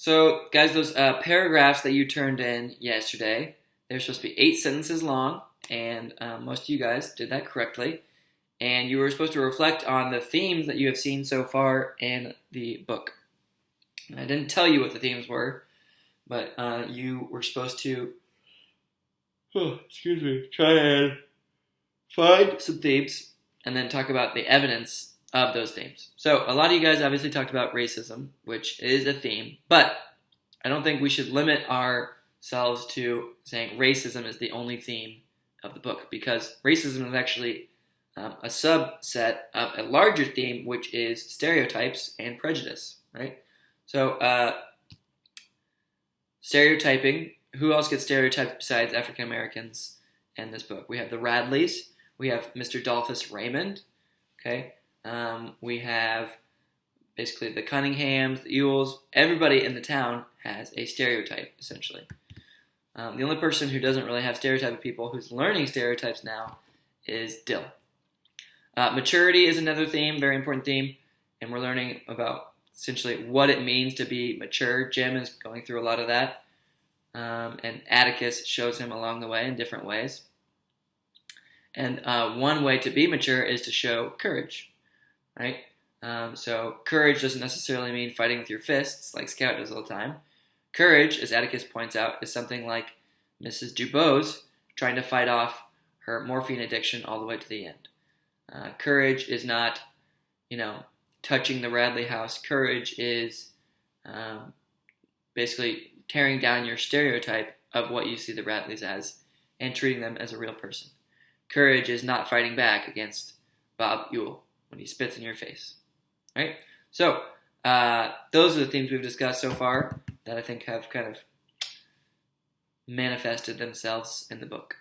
So, guys, those paragraphs that you turned in yesterday, they're supposed to be 8 sentences long, and most of you guys did that correctly. And you were supposed to reflect on the themes that you have seen so far in the book. And I didn't tell you what the themes were, but you were supposed to, try and find some themes and then talk about the evidence of those themes. So a lot of you guys obviously talked about racism, which is a theme, but I don't think we should limit ourselves to saying racism is the only theme of the book, because racism is actually a subset of a larger theme, which is stereotypes and prejudice, right? So stereotyping, who else gets stereotyped besides African Americans in this book? We have the Radleys, we have Mr. Dolphus Raymond, okay? We have basically the Cunninghams, the Ewells. Everybody in the town has a stereotype, essentially. The only person who doesn't really have stereotype of people, who's learning stereotypes now, is Dill. Maturity is another theme, very important theme, and we're learning about essentially what it means to be mature. Jim is going through a lot of that, and Atticus shows him along the way in different ways. And one way to be mature is to show courage, right? So courage doesn't necessarily mean fighting with your fists like Scout does all the time. Courage, as Atticus points out, is something like Mrs. Dubose trying to fight off her morphine addiction all the way to the end. Courage is not, touching the Radley house. Courage is basically tearing down your stereotype of what you see the Radleys as and treating them as a real person. Courage is not fighting back against Bob Ewell when he spits in your face, right? So those are the themes we've discussed so far that I think have kind of manifested themselves in the book.